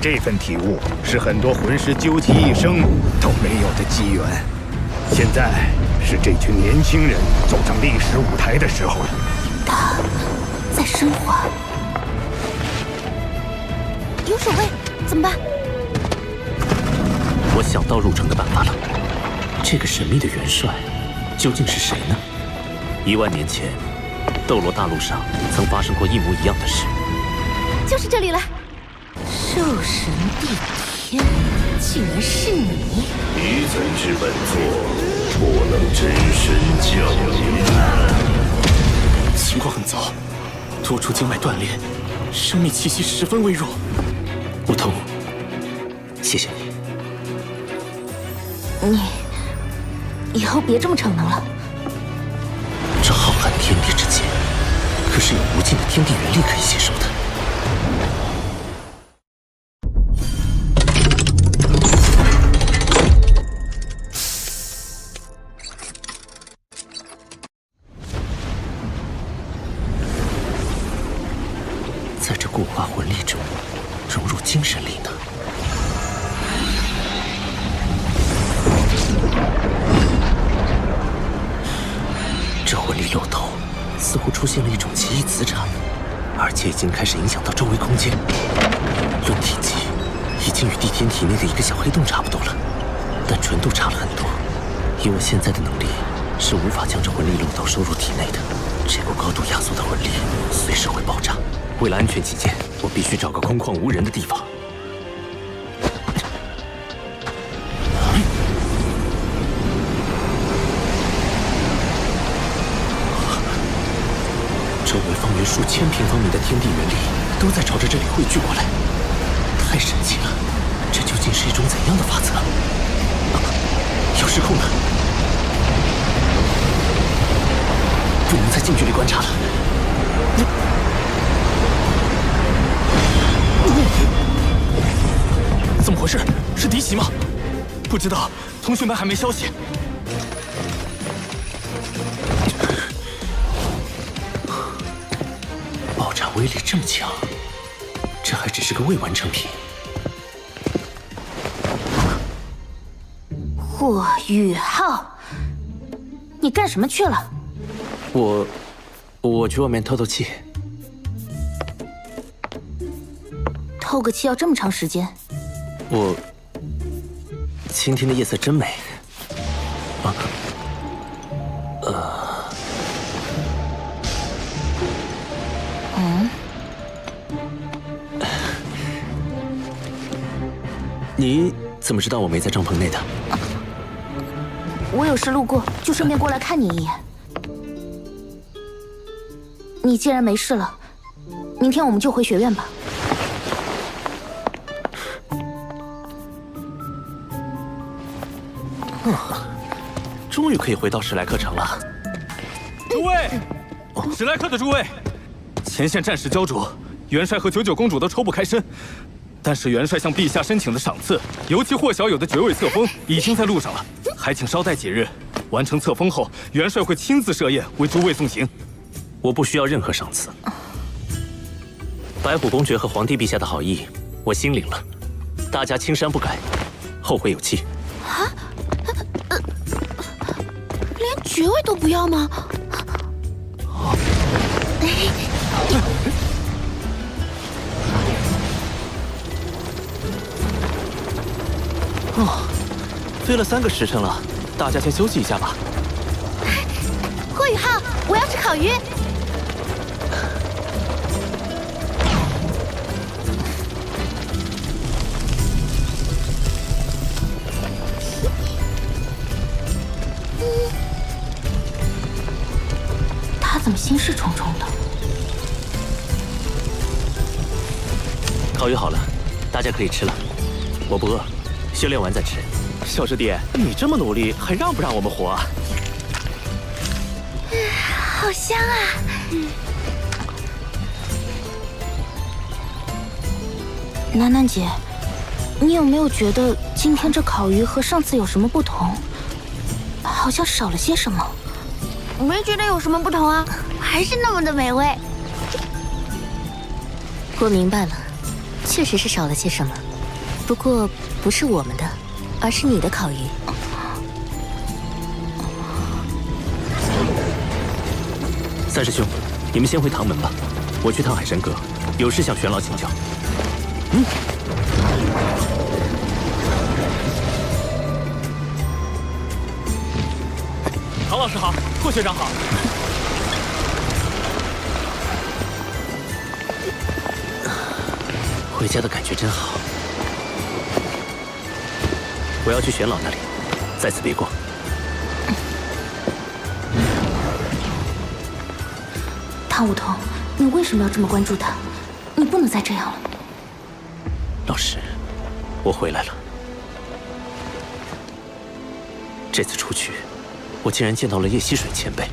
这份体悟是很多魂师究其一生都没有的机缘。现在是这群年轻人走上历史舞台的时候了。他在升华，有守卫，怎么办？我想到入城的办法了。这个神秘的元帅究竟是谁呢？10000年前，斗罗大陆上曾发生过一模一样的事。就是这里了。兽神帝天，竟然是你！你怎知本座不能真身降临？情况很糟，多处经脉断裂，生命气息十分微弱。梧桐，谢谢你。你以后别这么逞能了。这浩瀚天地之间，可是有无尽的天地元力可以吸收的。在这固化魂力中融入精神力呢？这魂力漏斗似乎出现了一种奇异磁场，而且已经开始影响到周围空间。论体积，已经与地天体内的一个小黑洞差不多了，但纯度差了很多。以我现在的能力，是无法将这魂力漏斗收入体内的。这股高度压缩的魂力随时会爆炸。为了安全起见，我必须找个空旷无人的地方。周围方圆数千平方米的天地元力都在朝着这里汇聚过来，太神奇了！这究竟是一种怎样的法则？要失控了！不能再近距离观察了。怎么回事？是敌袭吗？不知道，同学们还没消息。爆炸威力这么强，这还只是个未完成品。霍雨浩，你干什么去了？我去外面透透气。透个气要这么长时间？今天的夜色真美。你怎么知道我没在帐篷内的？我有事路过，就顺便过来看你一眼。你既然没事了，明天我们就回学院吧。终于可以回到史莱克城了。诸位，史莱克的诸位，前线战事焦灼，元帅和99公主都抽不开身。但是元帅向陛下申请的赏赐，尤其或小友的爵位册封已经在路上了，还请稍待几日。完成册封后，元帅会亲自设宴为诸位送行。我不需要任何赏赐。白虎公爵和皇帝陛下的好意，我心领了。大家青山不改，后会有期。啊？连爵位都不要吗？飞了3个时辰了，大家先休息一下吧。霍雨浩，我要吃烤鱼。他怎么心事重重的？烤鱼好了，大家可以吃了。我不饿，修炼完再吃。小师弟，你这么努力，还让不让我们活啊？好香啊！楠楠姐，你有没有觉得今天这烤鱼和上次有什么不同？好像少了些什么。我没觉得有什么不同啊，还是那么的美味。我明白了，确实是少了些什么，不过不是我们的，而是你的烤鱼。三师兄，你们先回唐门吧，我去趟海山阁，有事向玄老请教。唐老师好，霍学长好。回家的感觉真好。我要去玄老那里，在此别过。唐舞桐，你为什么要这么关注他？你不能再这样了。老师，我回来了。这次出去，我竟然见到了叶溪水前辈。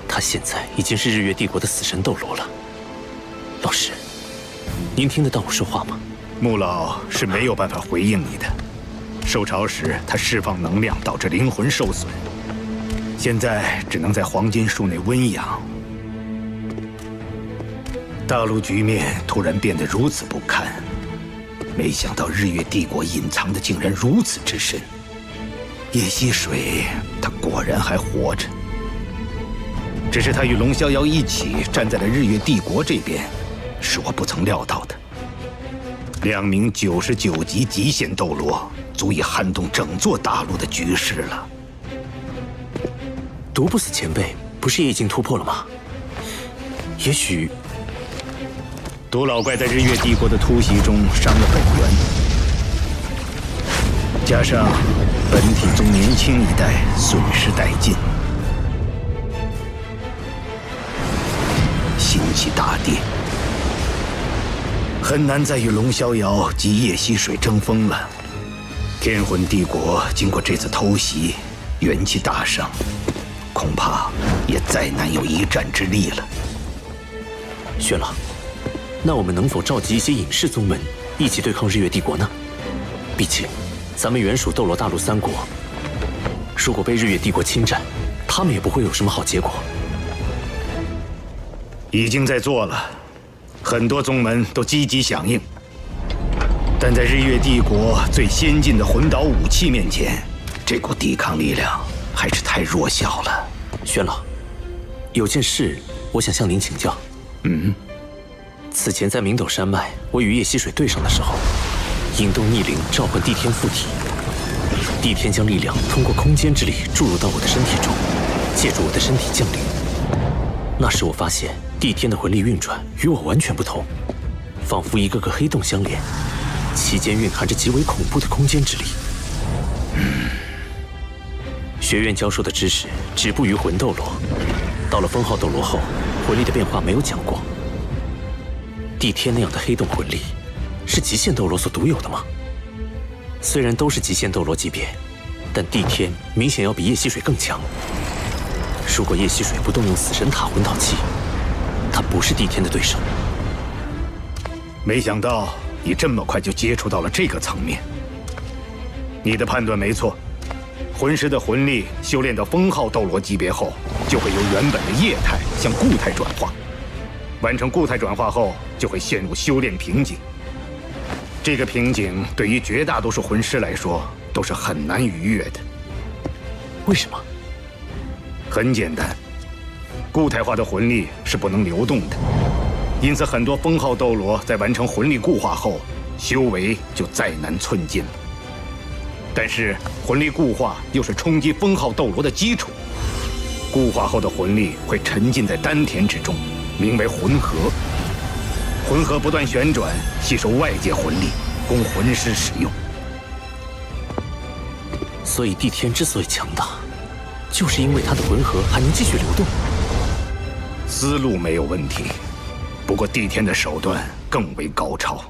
他现在已经是日月帝国的死神斗罗了。老师，您听得到我说话吗？穆老是没有办法回应你的。受潮时，他释放能量导致灵魂受损，现在只能在黄金树内温养。大陆局面突然变得如此不堪，没想到日月帝国隐藏的竟然如此之深。叶溪水，他果然还活着，只是他与龙逍遥一起站在了日月帝国这边，是我不曾料到的。2名99级极限斗罗，足以撼动整座大陆的局势了。毒不死前辈不是也已经突破了吗？也许毒老怪在日月帝国的突袭中伤了本源，加上本体宗年轻一代损失殆尽，心气大跌，很难再与龙逍遥及叶溪水争锋了。天魂帝国经过这次偷袭，元气大伤，恐怕也再难有一战之力了。玄老，那我们能否召集一些隐士宗门一起对抗日月帝国呢？毕竟咱们原属斗罗大陆3国，如果被日月帝国侵占，他们也不会有什么好结果。已经在做了，很多宗门都积极响应，但在日月帝国最先进的魂导武器面前，这股抵抗力量还是太弱小了。玄老，有件事我想向您请教。此前在明斗山脉，我与叶溪水对上的时候，引动逆灵召唤帝天附体，帝天将力量通过空间之力注入到我的身体中，借助我的身体降临。那时我发现帝天的魂力运转与我完全不同，仿佛一个个黑洞相连，其间蕴含着极为恐怖的空间之力。学院教授的知识止步于魂斗罗，到了封号斗罗后，魂力的变化没有讲过。帝天那样的黑洞魂力，是极限斗罗所独有的吗？虽然都是极限斗罗级别，但帝天明显要比叶溪水更强。如果叶溪水不动用死神塔魂导器，他不是帝天的对手。没想到你这么快就接触到了这个层面。你的判断没错，魂师的魂力修炼到封号斗罗级别后，就会由原本的液态向固态转化。完成固态转化后，就会陷入修炼瓶颈。这个瓶颈对于绝大多数魂师来说都是很难逾越的。为什么？很简单，固态化的魂力是不能流动的，因此很多封号斗罗在完成魂力固化后，修为就再难寸进了。但是魂力固化又是冲击封号斗罗的基础，固化后的魂力会沉浸在丹田之中，名为魂核。魂核不断旋转，吸收外界魂力，供魂师使用。所以帝天之所以强大，就是因为他的魂核还能继续流动。思路没有问题，不过帝天的手段更为高超。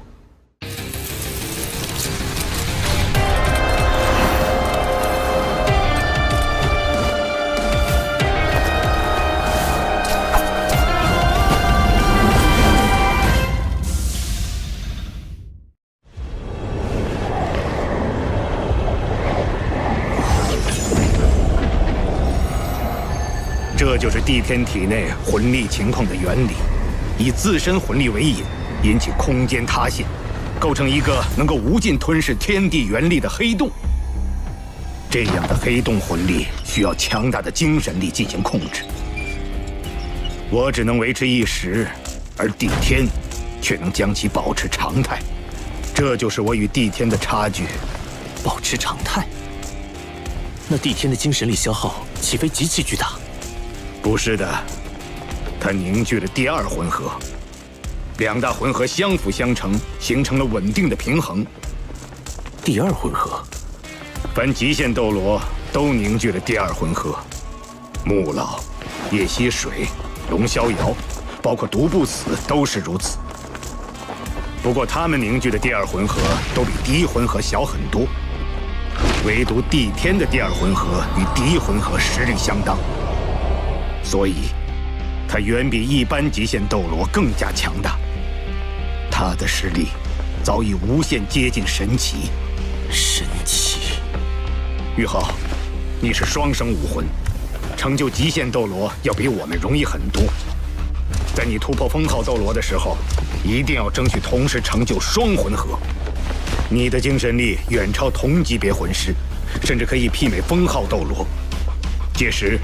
这就是帝天体内魂力情况的原理，以自身魂力为引，引起空间塌陷，构成一个能够无尽吞噬天地元力的黑洞。这样的黑洞魂力需要强大的精神力进行控制，我只能维持一时，而帝天却能将其保持常态。这就是我与帝天的差距。保持常态？那帝天的精神力消耗岂非极其巨大？不是的，它凝聚了第二魂核，两大魂核相辅相成，形成了稳定的平衡。第二魂核，凡极限斗罗都凝聚了第二魂核，穆老、叶溪水、龙逍遥，包括独不死都是如此。不过他们凝聚的第二魂核都比第一魂核小很多，唯独帝天的第二魂核与第一魂核实力相当，所以他远比一般极限斗罗更加强大。他的实力早已无限接近神奇。神奇。玉浩，你是双生武魂，成就极限斗罗要比我们容易很多。在你突破封号斗罗的时候，一定要争取同时成就双魂核。你的精神力远超同级别魂师，甚至可以媲美封号斗罗。届时，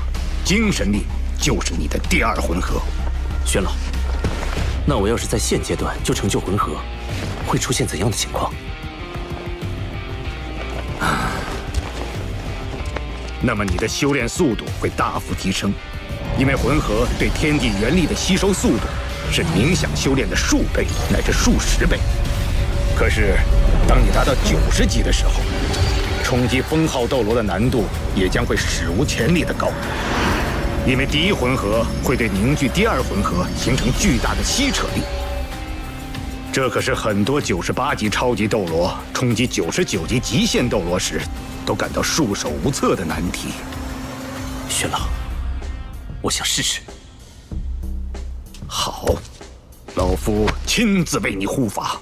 精神力就是你的第二魂核。玄老，那我要是在现阶段就成就魂核，会出现怎样的情况？那么你的修炼速度会大幅提升，因为魂核对天地元力的吸收速度是冥想修炼的数倍乃至数十倍。可是，当你达到90级的时候，冲击封号斗罗的难度也将会史无前例的高，因为第一魂核会对凝聚第二魂核形成巨大的吸扯力。这可是很多98级超级斗罗冲击99级极限斗罗时都感到束手无策的难题。玄老，我想试试。好，老夫亲自为你护法。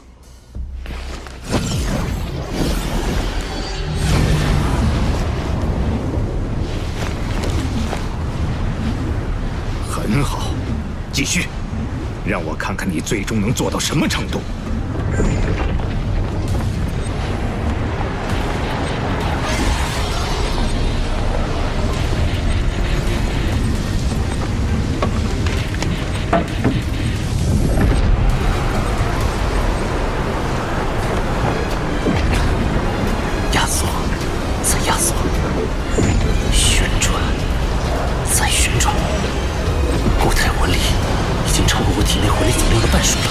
很好，继续，让我看看你最终能做到什么程度。压缩，再压缩，旋转，再旋转。固态魂力已经超过我体内魂力总量的半数了。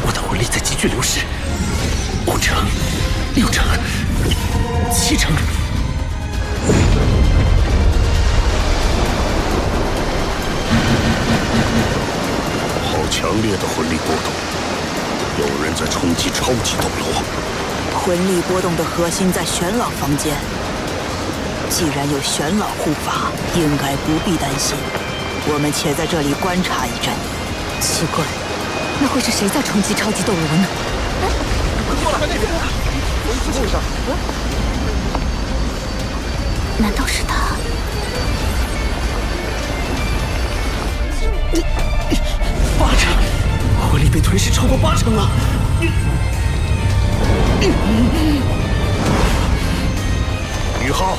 我的魂力在急剧流失，5成、6成、7成。强烈的魂力波动，有人在冲击超级斗罗。魂力波动的核心在玄老房间，既然有玄老护法，应该不必担心。我们且在这里观察一阵。奇怪，那会是谁在冲击超级斗罗呢？难道是他？8成，魂力被吞噬超过8成了。宇浩，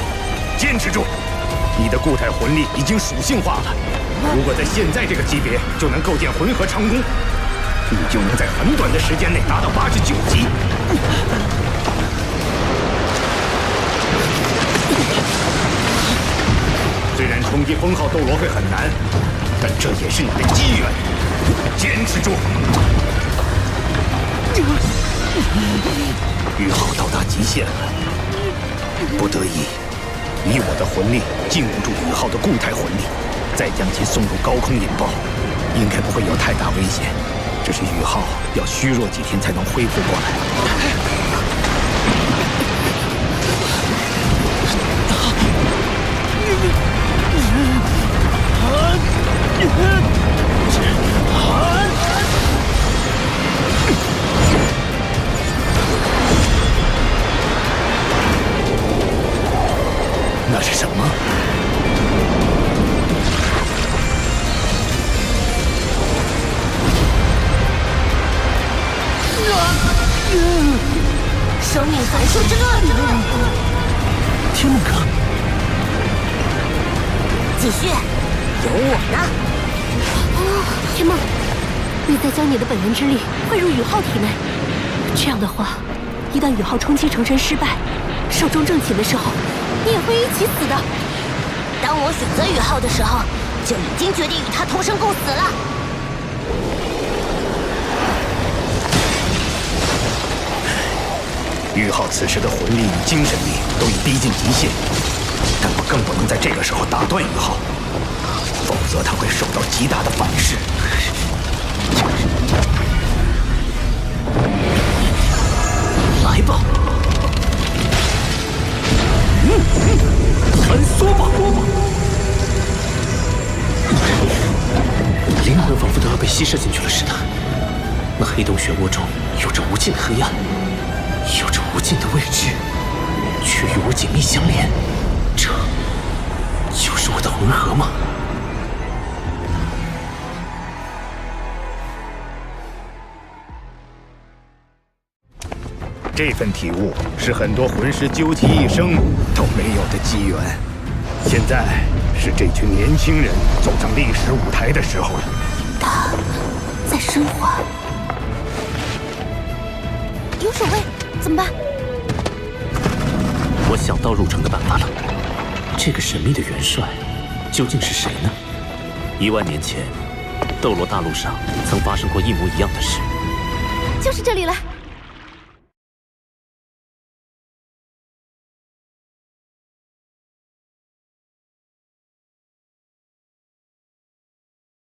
坚持住！你的固态魂力已经属性化了，如果在现在这个级别就能构建魂核成功，你就能在很短的时间内达到89级。虽然冲击封号斗罗会很难，但这也是你的机缘，坚持住！宇浩到达极限了，不得已，以我的魂力禁锢住宇浩的固态魂力，再将其送入高空引爆，应该不会有太大危险。只是宇浩要虚弱几天才能恢复过来。是什么？生命函数之乱！天梦哥，继续，有我呢。天梦，你再将你的本源之力汇入宇浩体内，这样的话，一旦宇浩冲击成真失败，寿终正寝的时候，你也会一起死的。当我选择宇浩的时候，就已经决定与他同生共死了。宇浩此时的魂力与精神力都已逼近极限，但我更不能在这个时候打断宇浩，否则他会受到极大的反噬。来吧，穿梭吧！灵魂仿佛都要被吸摄进去了似的。那黑洞漩涡中有着无尽的黑暗，有着无尽的未知，却与我紧密相连。这就是我的魂核吗？这份体悟是很多魂师究其一生都没有的机缘。现在是这群年轻人走上历史舞台的时候了。他在升华。有守卫，怎么办？我想到入城的办法了。这个神秘的元帅究竟是谁呢？1万年前，斗罗大陆上曾发生过一模一样的事。就是这里了。